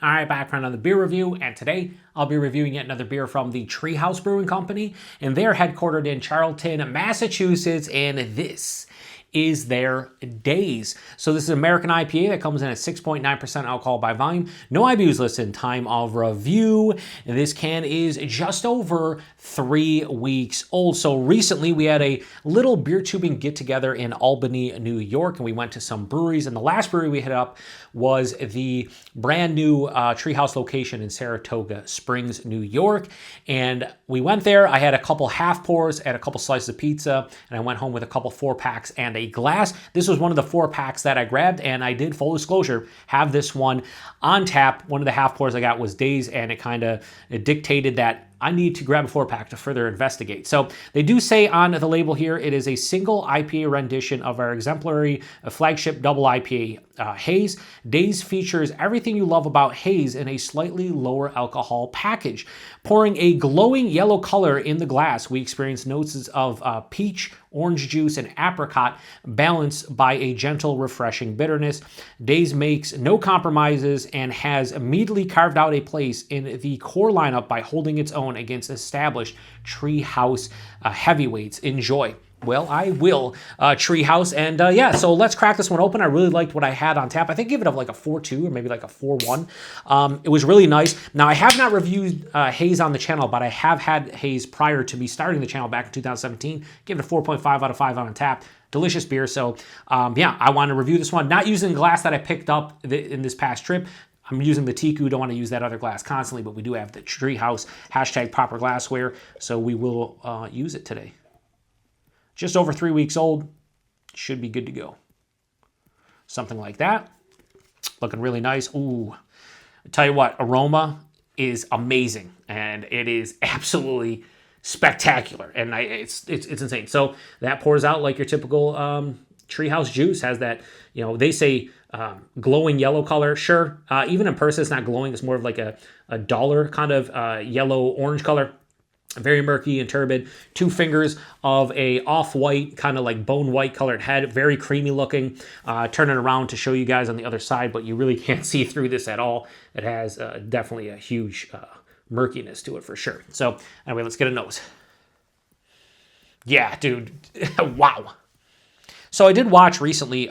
All right, back for another beer review, and today I'll be reviewing yet another beer from the Tree House Brewing Company, and they're headquartered in Charlton, Massachusetts, and this is their Daze. So this is an American IPA that comes in at 6.9% alcohol by volume. No IBUs listed in time of review. And this can is just over 3 weeks old. So recently we had a little beer tubing get together in Albany, New York, and we went to some breweries. And the last brewery we hit up was the brand new Treehouse location in Saratoga Springs, New York. And we went there. I had a couple half pours and a couple slices of pizza, and I went home with a couple 4-packs and a glass. This was one of the 4-packs that I grabbed, and I did, full disclosure, have this one on tap. One of the half pours I got was Daze, and it dictated that I need to grab a 4-pack to further investigate. So they do say on the label here, it is a single IPA rendition of our exemplary flagship double IPA, Haze. Daze features everything you love about Haze in a slightly lower alcohol package. Pouring a glowing yellow color in the glass, we experience notes of peach, orange juice, and apricot, balanced by a gentle, refreshing bitterness. Daze makes no compromises and has immediately carved out a place in the core lineup by holding its own against established Tree House heavyweights. Enjoy. Well, I will, Tree House. And yeah, so let's crack this one open. I really liked what I had on tap. I think give it like a 4.2 or maybe like a 4.1. It was really nice. Now, I have not reviewed Haze on the channel, but I have had Haze prior to me starting the channel back in 2017. Give it a 4.5 out of 5 on tap. Delicious beer. So yeah, I want to review this one. Not using the glass that I picked up in this past trip. I'm using the Tiku, don't want to use that other glass constantly, but we do have the Treehouse hashtag proper glassware, so we will use it today. Just over 3 weeks old, should be good to go. Something like that. Looking really nice. Ooh, I tell you what, aroma is amazing, and it is absolutely spectacular, and it's insane. So that pours out like your typical Treehouse juice. Has that, you know, they say glowing yellow color. Sure, even in person it's not glowing. It's more of like a duller kind of yellow-orange color. Very murky and turbid. 2 fingers of a off-white, kind of like bone white colored head. Very creamy looking. Turn it around to show you guys on the other side, but you really can't see through this at all. It has definitely a huge murkiness to it for sure. So anyway, let's get a nose. Yeah, dude. Wow. So I did watch recently,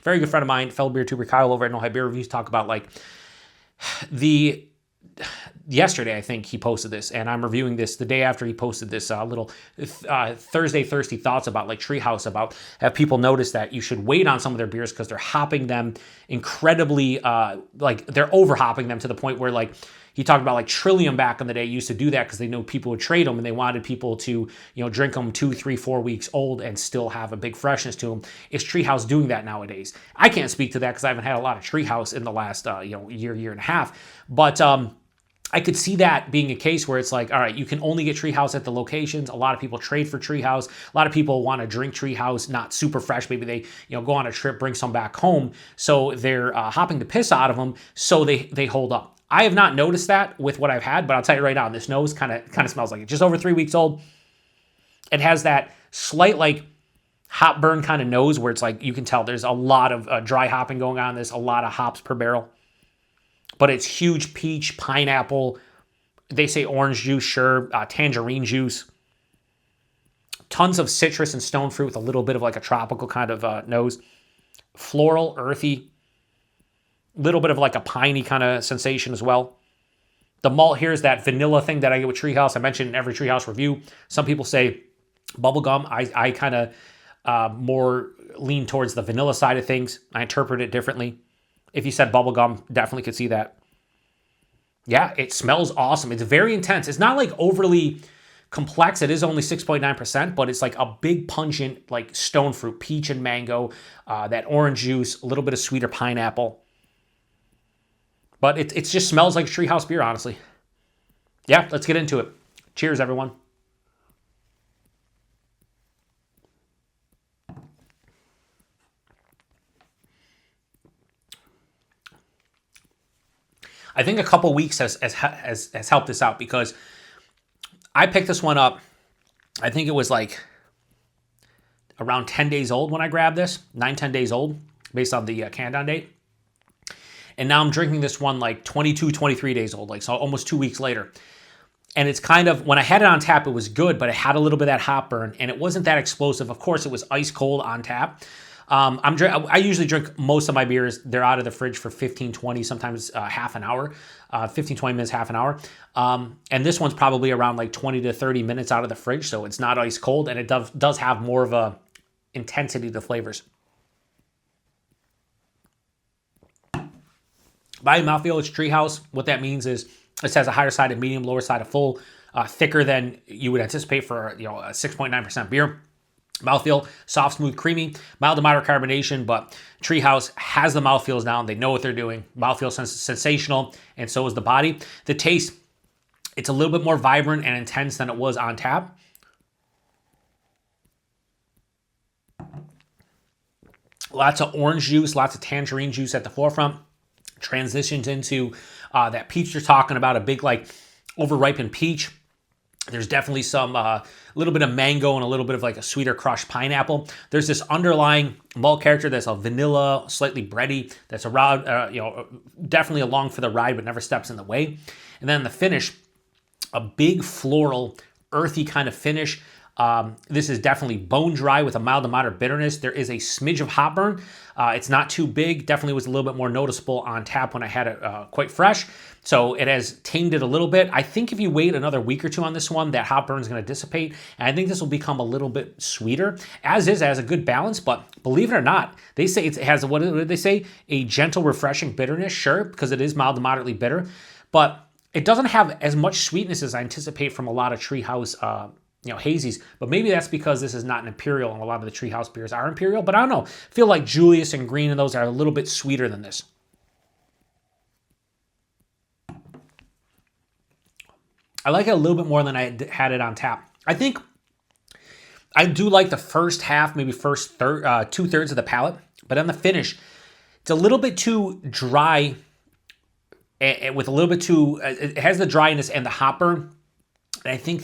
very good friend of mine, fellow beer tuber Kyle over at No Hype Beer Reviews, talk about like yesterday, I think he posted this, and I'm reviewing this the day after he posted this little Thursday Thirsty Thoughts about like Treehouse, about have people notice that you should wait on some of their beers because they're hopping them incredibly, like they're over hopping them to the point where like he talked about like Trillium back in the day used to do that because they know people would trade them and they wanted people to, you know, drink them 2, 3, 4 weeks old and still have a big freshness to them. Is Treehouse doing that nowadays? I can't speak to that because I haven't had a lot of Treehouse in the last year and a half, but I could see that being a case where it's like, all right, you can only get Treehouse at the locations. A lot of people trade for Treehouse. A lot of people want to drink Treehouse, not super fresh. Maybe they, go on a trip, bring some back home. So they're hopping the piss out of them, so they hold up. I have not noticed that with what I've had, but I'll tell you right now, this nose kind of smells like it. Just over 3 weeks old. It has that slight like hop burn kind of nose where it's like you can tell there's a lot of dry hopping going on. There's a lot of hops per barrel. But it's huge peach, pineapple, they say orange juice, sure, tangerine juice. Tons of citrus and stone fruit with a little bit of like a tropical kind of nose. Floral, earthy. Little bit of like a piney kind of sensation as well. The malt here is that vanilla thing that I get with Treehouse. I mentioned in every Treehouse review. Some people say bubblegum. I kind of more lean towards the vanilla side of things. I interpret it differently. If you said bubblegum, definitely could see that. Yeah, it smells awesome. It's very intense. It's not like overly complex. It is only 6.9%, but it's like a big pungent like stone fruit, peach and mango, that orange juice, a little bit of sweeter pineapple. But it just smells like Treehouse beer, honestly. Yeah, let's get into it. Cheers, everyone. I think a couple weeks has helped this out because I picked this one up. I think it was like around 10 days old when I grabbed this. 9, 10 days old based on the can-down date. And now I'm drinking this one like 22, 23 days old, like so almost 2 weeks later. And it's kind of, when I had it on tap, it was good, but it had a little bit of that hop burn, and it wasn't that explosive. Of course, it was ice cold on tap. I usually drink most of my beers. They're out of the fridge for 15, 20, sometimes half an hour, 15, 20 minutes, half an hour. And this one's probably around like 20 to 30 minutes out of the fridge, so it's not ice cold, and it does have more of a intensity to flavors. By mouthfeel, it's Tree House. What that means is it has a higher side of medium, lower side of full, thicker than you would anticipate for a 6.9% beer. Mouthfeel, soft, smooth, creamy, mild to moderate carbonation, but Tree House has the mouthfeels down. They know what they're doing. Mouthfeel sensational, and so is the body. The taste, it's a little bit more vibrant and intense than it was on tap. Lots of orange juice, lots of tangerine juice at the forefront. Transitions into that peach you're talking about, a big like over-ripened peach. There's definitely some little bit of mango and a little bit of like a sweeter crushed pineapple. There's this underlying malt character that's a vanilla, slightly bready, that's around, definitely along for the ride, but never steps in the way. And then the finish, a big floral, earthy kind of finish. This is definitely bone dry with a mild to moderate bitterness. There is a smidge of hop burn. It's not too big. Definitely was a little bit more noticeable on tap when I had it quite fresh. So it has tamed it a little bit. I think if you wait another week or two on this one, that hop burn is going to dissipate. And I think this will become a little bit sweeter. As is, it has a good balance, but believe it or not, they say it has, what did they say? A gentle, refreshing bitterness, sure, because it is mild to moderately bitter. But it doesn't have as much sweetness as I anticipate from a lot of Tree House hazies, but maybe that's because this is not an imperial and a lot of the Tree House beers are imperial, but I don't know. I feel like Julius and Green and those are a little bit sweeter than this. I like it a little bit more than I had it on tap. I think I do like the first half, maybe first third, 2/3 of the palate, but on the finish, it's a little bit too dry and with a little bit too, it has the dryness and the hop burn. And I think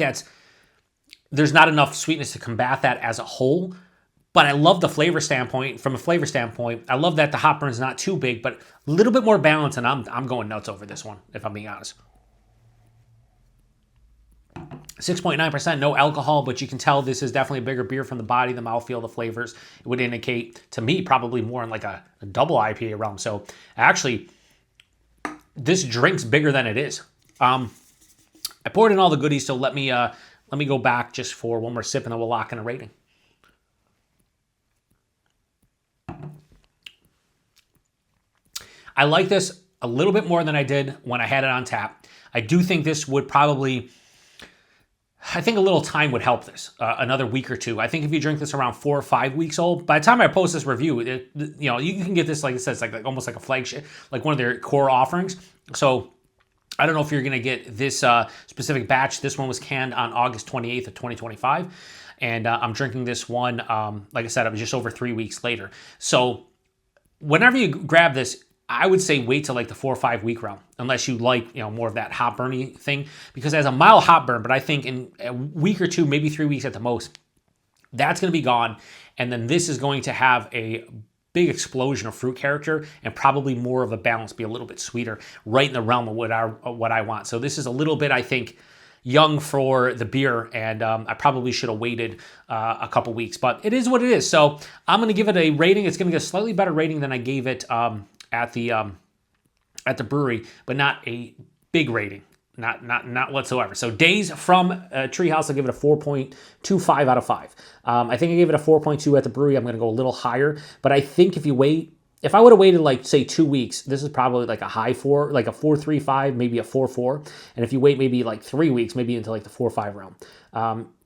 there's not enough sweetness to combat that as a whole, but I love the flavor standpoint. From a flavor standpoint, I love that the hop burn is not too big, but a little bit more balance, and I'm going nuts over this one, if I'm being honest. 6.9%, no alcohol, but you can tell this is definitely a bigger beer from the body, the mouthfeel, the flavors. It would indicate, to me, probably more in like a double IPA realm. So actually, this drink's bigger than it is. I poured in all the goodies, so let me go back just for one more sip and then we'll lock in a rating. I like this a little bit more than I did when I had it on tap. I do think this would probably, I think a little time would help this, another week or two. I think if you drink this around 4 or 5 weeks old, by the time I post this review, you can get this, like I said, it's like almost like a flagship, like one of their core offerings. So I don't know if you're going to get this specific batch. This one was canned on August 28th of 2025. And I'm drinking this one, like I said, it was just over 3 weeks later. So whenever you grab this, I would say wait till like the 4 or 5 week round, unless you like, more of that hop burny thing, because it has a mild hop burn, but I think in a week or two, maybe 3 weeks at the most, that's going to be gone. And then this is going to have a big explosion of fruit character and probably more of a balance, be a little bit sweeter, right in the realm of what I want. So this is a little bit, I think, young for the beer, and I probably should have waited a couple weeks, but it is what it is. So I'm going to give it a rating. It's going to get a slightly better rating than I gave it at the brewery, but not a big rating. Not whatsoever. So Daze from Tree House, I'll give it a 4.25 out of 5. I think I gave it a 4.2 at the brewery. I'm going to go a little higher, but I think if I would have waited like say 2 weeks, this is probably like a high 4, like a 4.35, maybe a 4.4. And if you wait maybe like 3 weeks, maybe into like the 4.5 realm.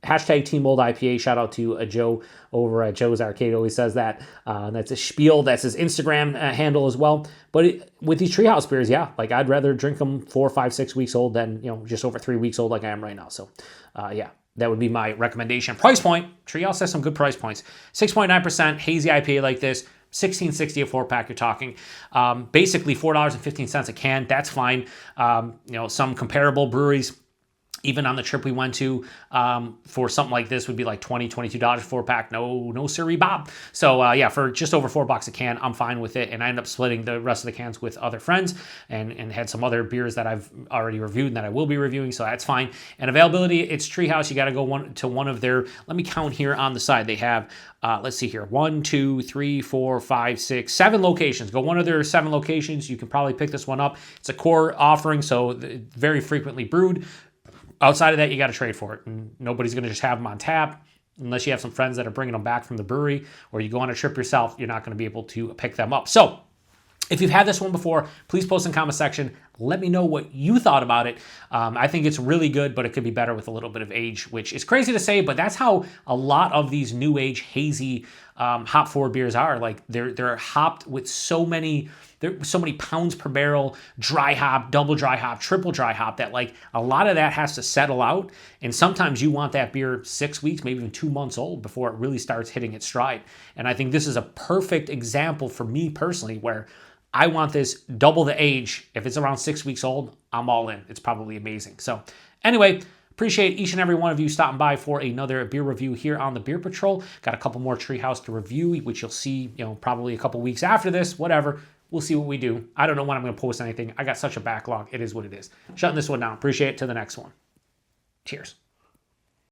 Hashtag Team Old IPA. Shout out to Joe over at Joe's Arcade. Always says that. That's a spiel. That's his Instagram handle as well. But with these Tree House beers, yeah, like I'd rather drink them 4, 5, 6 weeks old than just over 3 weeks old like I am right now. So yeah, that would be my recommendation. Price point. Tree House has some good price points. 6.9% hazy IPA like this. $16.60 a 4-pack. You're talking basically $4.15 a can. That's fine. Some comparable breweries Even on the trip we went to for something like this would be like $20, $22 for a pack. No siree, Bob. So yeah, for just over $4 a can, I'm fine with it. And I end up splitting the rest of the cans with other friends and had some other beers that I've already reviewed and that I will be reviewing. So that's fine. And availability, it's Tree House. You got to go to one of their, let me count here on the side. They have, let's see here, 1, 2, 3, 4, 5, 6, 7 locations. Go one of their 7 locations. You can probably pick this one up. It's a core offering, so very frequently brewed. Outside of that, you got to trade for it. And nobody's going to just have them on tap unless you have some friends that are bringing them back from the brewery, or you go on a trip yourself, you're not going to be able to pick them up. So if you've had this one before, please post in the comment section. Let me know what you thought about it. I think it's really good, but it could be better with a little bit of age, which is crazy to say, but that's how a lot of these new age hazy hop forward beers are. Like they're hopped with so many pounds per barrel, dry hop, double dry hop, triple dry hop, that like a lot of that has to settle out. And sometimes you want that beer 6 weeks, maybe even 2 months old before it really starts hitting its stride. And I think this is a perfect example for me personally, where I want this double the age. If it's around 6 weeks old, I'm all in. It's probably amazing. So anyway, appreciate each and every one of you stopping by for another beer review here on the Beer Patrol. Got a couple more Tree House to review, which you'll see, probably a couple weeks after this, whatever. We'll see what we do. I don't know when I'm going to post anything. I got such a backlog. It is what it is. Shutting this one down. Appreciate it. To the next one. Cheers.